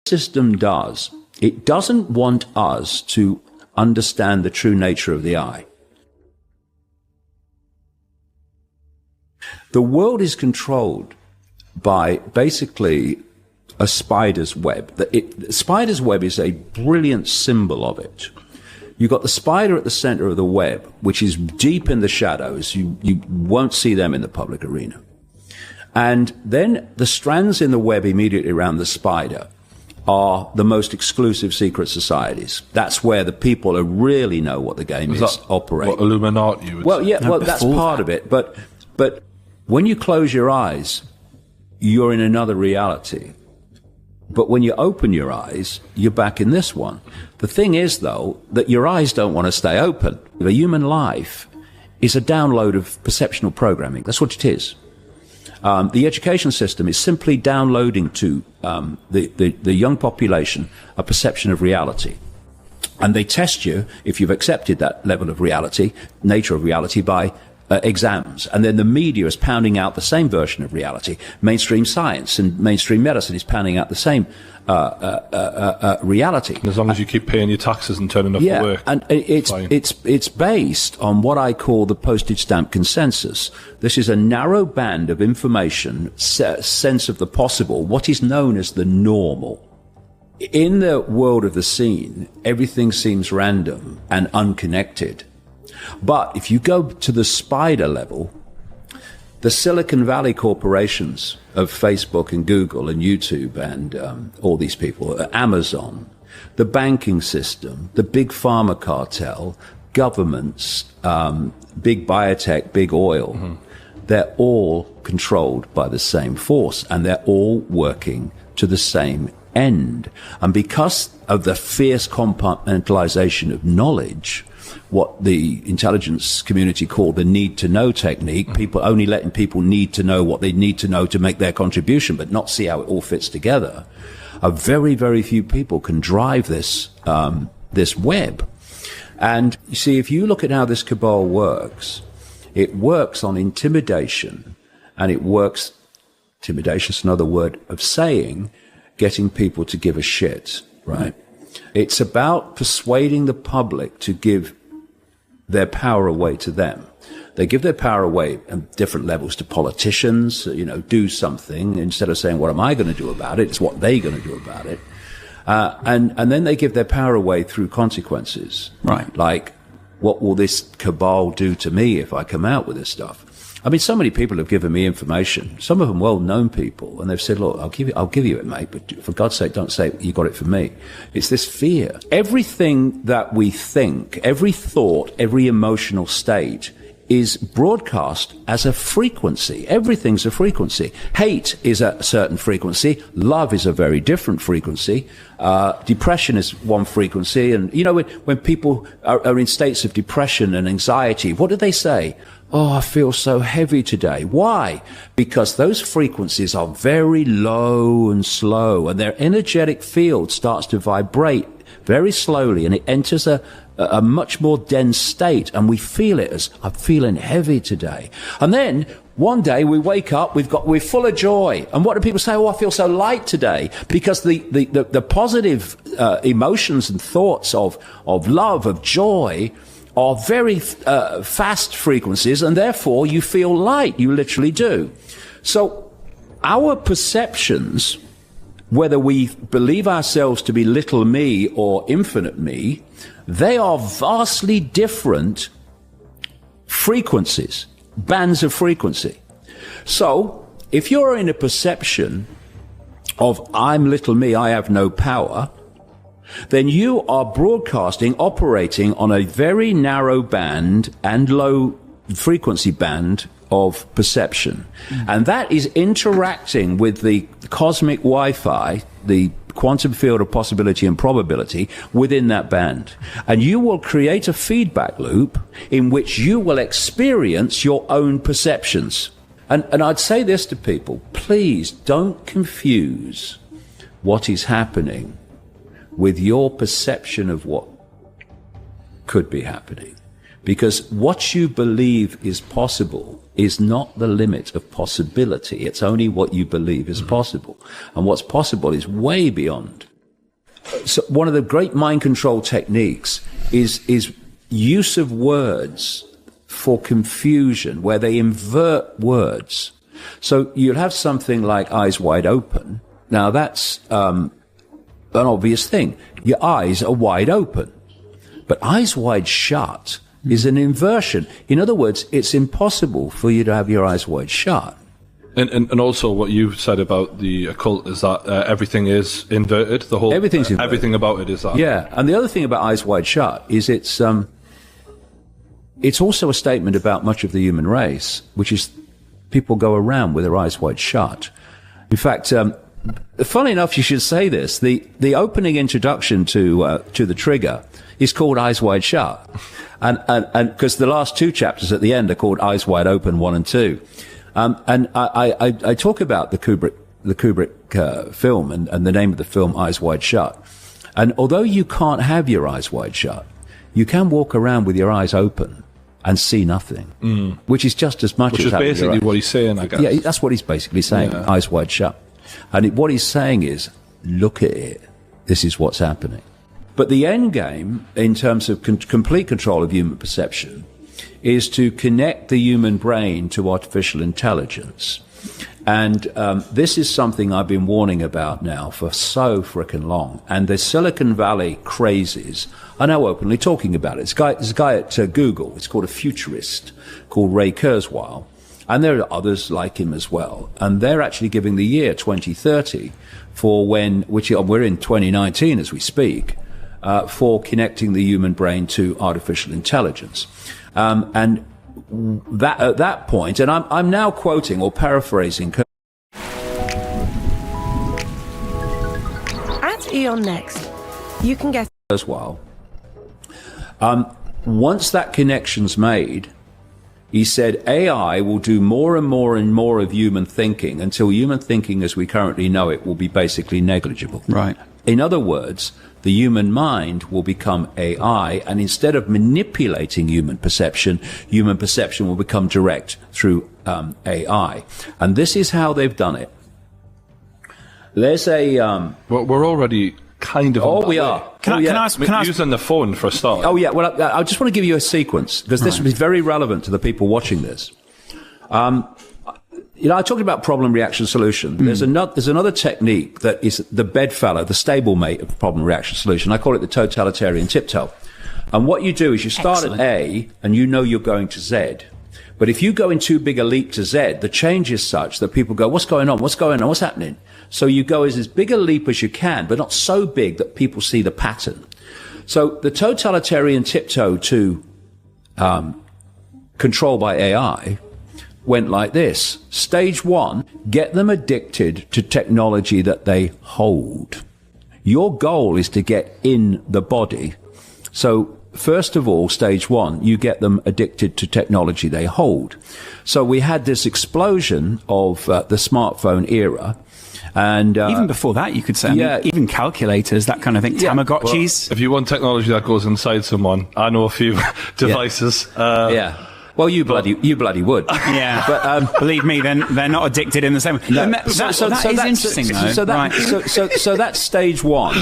system does, it doesn't want us to understand the true nature of the eye. The world is controlled by basically a spider's web. Spider's web is a brilliant symbol of it. You've got the spider at the center of the web, which is deep in the shadows. You won't see them in the public arena. And then the strands in the web immediately around the spider are the most exclusive secret societies. That's where the people who really know what the game is operate. What Illuminati would well, say? yeah, well, that's part of it. But when you close your eyes, you're in another reality. But when you open your eyes, you're back in this one. The thing is, though, that your eyes don't want to stay open. The human life is a download of perceptual programming. That's what it is. The education system is simply downloading to the young population a perception of reality. And they test you, if you've accepted that level of reality, nature of reality, by exams. And then the media is pounding out the same version of reality. Mainstream science and mainstream medicine is pounding out the same reality. And as long as you keep paying your taxes and turning up for work. And it's based on what I call the postage stamp consensus. This is a narrow band of information, sense of the possible, what is known as the normal. In the world of the scene, everything seems random and unconnected. But if you go to the spider level, the Silicon Valley corporations of Facebook and Google and YouTube and all these people, Amazon, the banking system, the big pharma cartel, governments, big biotech, big oil, they're all controlled by the same force, and they're all working to the same end. And because of the fierce compartmentalization of knowledge, what the intelligence community call the need-to-know technique, people only letting people need to know what they need to know to make their contribution, but not see how it all fits together, a very, very few people can drive this this web. And you see, if you look at how this cabal works, it works on intimidation, and it works, intimidation is another word of saying, getting people to give a shit, right? It's about persuading the public to give their power away to them. They give their power away at different levels to politicians, do something. Instead of saying, what am I going to do about it? It's what they're going to do about it. And then they give their power away through consequences. Right. Like, what will this cabal do to me if I come out with this stuff? I mean, so many people have given me information, some of them well-known people, and they've said, look, I'll give you it, mate, but for God's sake, don't say you got it from me. It's this fear. Everything that we think, every thought, every emotional state is broadcast as a frequency. Everything's a frequency. Hate is a certain frequency. Love is a very different frequency. Depression is one frequency. And, when people are in states of depression and anxiety, what do they say? Oh, I feel so heavy today. Why? Because those frequencies are very low and slow, and their energetic field starts to vibrate very slowly, and it enters a much more dense state, and we feel it as, I'm feeling heavy today. And then one day we wake up, we're full of joy. And what do people say? Oh, I feel so light today. Because the positive emotions and thoughts of love, of joy, are very fast frequencies, and therefore you feel light. You literally do. So our perceptions, whether we believe ourselves to be little me or infinite me, they are vastly different frequencies, bands of frequency. So if you're in a perception of I'm little me, I have no power, then you are broadcasting, operating on a very narrow band and low frequency band of perception. And that is interacting with the cosmic Wi-Fi, the quantum field of possibility and probability within that band. And you will create a feedback loop in which you will experience your own perceptions. And I'd say this to people, please don't confuse what is happening with your perception of what could be happening. Because what you believe is possible is not the limit of possibility. It's only what you believe is possible. And what's possible is way beyond so one of the great mind control techniques is use of words for confusion, where they invert words. So you'll have something like eyes wide open. Now that's an obvious thing. Your eyes are wide open. But eyes wide shut is an inversion. In other words, it's impossible for you to have your eyes wide shut. And also what you said about the occult is that everything is inverted. Everything's inverted. Everything about it is that. Yeah, and the other thing about eyes wide shut is it's also a statement about much of the human race, which is people go around with their eyes wide shut. In fact, funny enough, you should say this. The opening introduction to the Trigger is called Eyes Wide Shut, and because the last two chapters at the end are called Eyes Wide Open 1 and 2. And I talk about the Kubrick film and the name of the film, Eyes Wide Shut. And although you can't have your eyes wide shut, you can walk around with your eyes open and see nothing, which is just as much which as is basically what he's saying, I guess. Yeah, that's what he's basically saying, eyes wide shut. And what he's saying is, look at it. This is what's happening. But the end game, in terms of complete control of human perception, is to connect the human brain to artificial intelligence. And this is something I've been warning about now for so frickin' long. And the Silicon Valley crazies are now openly talking about it. There's a guy at Google, it's called a futurist, called Ray Kurzweil. And there are others like him as well. And they're actually giving the year 2030 for which we're in 2019 as we speak, for connecting the human brain to artificial intelligence. And that at that point, and I'm now quoting or paraphrasing. At Eon Next, you can get as well. Once that connection's made, he said AI will do more and more and more of human thinking until human thinking as we currently know it will be basically negligible. Right. In other words, the human mind will become AI, and instead of manipulating human perception will become direct through AI. And this is how they've done it. There's a... Well, we're already kind of... Oh, we are. Can I ask... Using the phone for a start. Oh, yeah. Well, I just want to give you a sequence, because this will be very relevant to the people watching this. I talked about problem, reaction, solution. There's another technique that is the bedfellow, the stablemate of problem, reaction, solution. I call it the totalitarian tiptoe. And what you do is you start at A and you know you're going to Z. But if you go in too big a leap to Z, the change is such that people go, what's going on? What's going on? What's happening? So you go as big a leap as you can, but not so big that people see the pattern. So the totalitarian tiptoe to control by AI went like this. Stage 1, get them addicted to technology that they hold. Your goal is to get in the body. So first of all, stage 1, you get them addicted to technology they hold. So we had this explosion of the smartphone era. And even before that, you could say, even calculators, that kind of thing, Tamagotchis. Well, if you want technology that goes inside someone, I know a few devices. Well, you bloody would. Yeah, but believe me, then they're not addicted in the same way. No. That is interesting, though. So that's stage 1,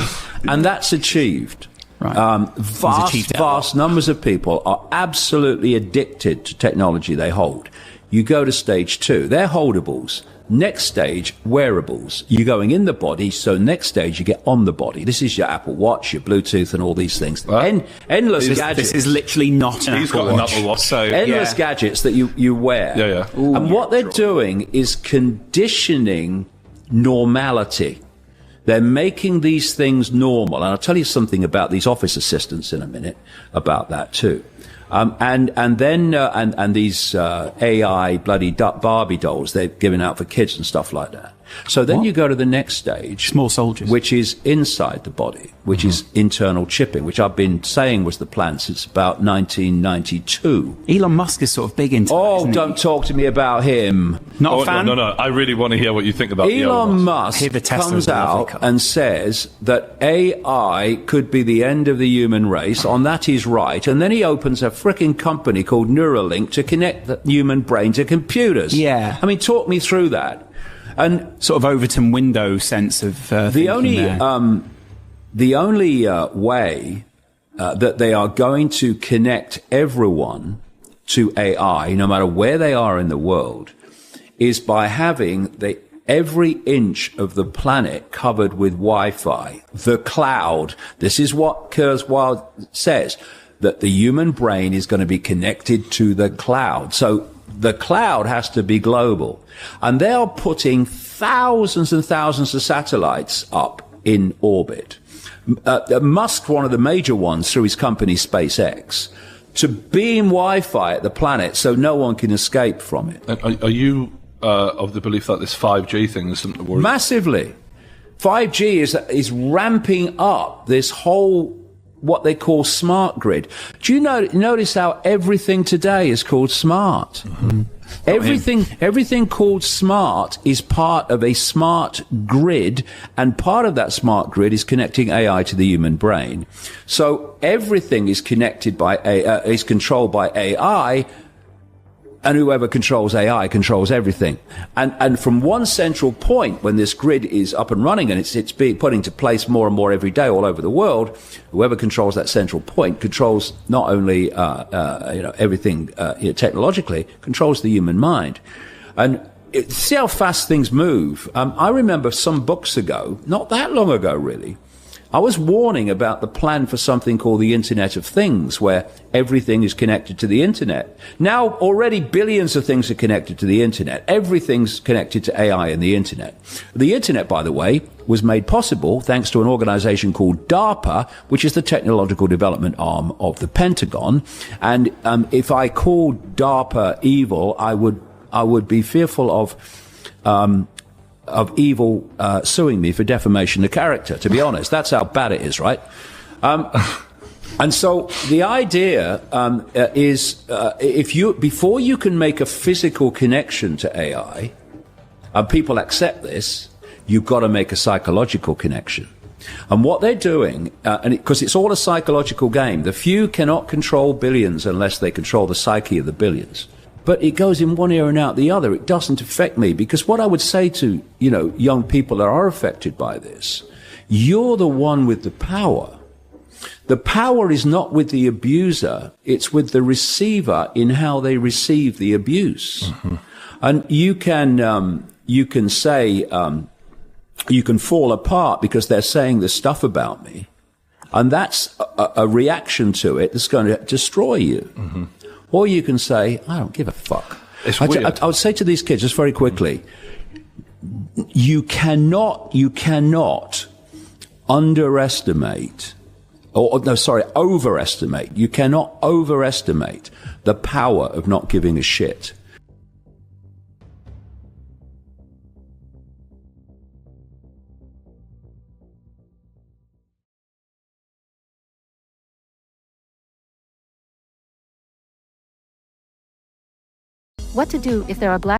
and that's achieved. Right. Vast numbers of people are absolutely addicted to technology they hold. You go to stage 2, they're holdables. Next stage, wearables. You're going in the body, so next stage you get on the body. This is your Apple Watch, your Bluetooth, and all these things. Endless gadgets. This is literally not an Apple Watch. So endless gadgets that you wear. Yeah. Ooh, and what they're doing is conditioning normality. They're making these things normal. And I'll tell you something about these office assistants in a minute about that too. And then these AI bloody Barbie dolls they're giving out for kids and stuff like that. So then you go to the next stage, small soldiers, which is inside the body, which is internal chipping, which I've been saying was the plan since about 1992. Elon Musk is sort of big into. Oh, don't talk to me about him. Not a fan. No. I really want to hear what you think about Elon Musk. Comes out and says that AI could be the end of the human race. On that, he's right. And then he opens a frickin' company called Neuralink to connect the human brain to computers. Yeah. I mean, talk me through that. And sort of Overton window sense of the only the only way that they are going to connect everyone to AI, no matter where they are in the world, is by having every inch of the planet covered with Wi-Fi, the cloud. This is what Kurzweil says, that the human brain is going to be connected to the cloud. So the cloud has to be global. And they are putting thousands and thousands of satellites up in orbit. Musk, one of the major ones through his company SpaceX, to beam Wi-Fi at the planet so no one can escape from it. Are you of the belief that this 5G thing is something to worry? Massively. 5G is ramping up this whole, what they call smart grid. Do you notice how everything today is called smart? Mm-hmm. Everything called smart is part of a smart grid, and part of that smart grid is connecting AI to the human brain. So everything is connected by is controlled by AI, and whoever controls AI controls everything. And from one central point, when this grid is up and running and it's being put into place more and more every day all over the world, whoever controls that central point controls not only everything technologically, controls the human mind. And see how fast things move. I remember some books ago, not that long ago really, I was warning about the plan for something called the Internet of Things, where everything is connected to the Internet. Now, already billions of things are connected to the Internet. Everything's connected to AI and the Internet. The Internet, by the way, was made possible thanks to an organization called DARPA, which is the technological development arm of the Pentagon. And if I called DARPA evil, I would be fearful of evil suing me for defamation of character, to be honest. That's how bad it is, right? And so the idea is before you can make a physical connection to AI, and people accept this, you've got to make a psychological connection. And what they're doing, because it's all a psychological game, the few cannot control billions unless they control the psyche of the billions. But it goes in one ear and out the other. It doesn't affect me, because what I would say to, young people that are affected by this, you're the one with the power. The power is not with the abuser. It's with the receiver in how they receive the abuse. Mm-hmm. And you can say, you can fall apart because they're saying this stuff about me. And that's a reaction to it that's going to destroy you. Mm-hmm. Or you can say, I don't give a fuck. I would say to these kids, just very quickly, you cannot overestimate. You cannot overestimate the power of not giving a shit. What to do if there are black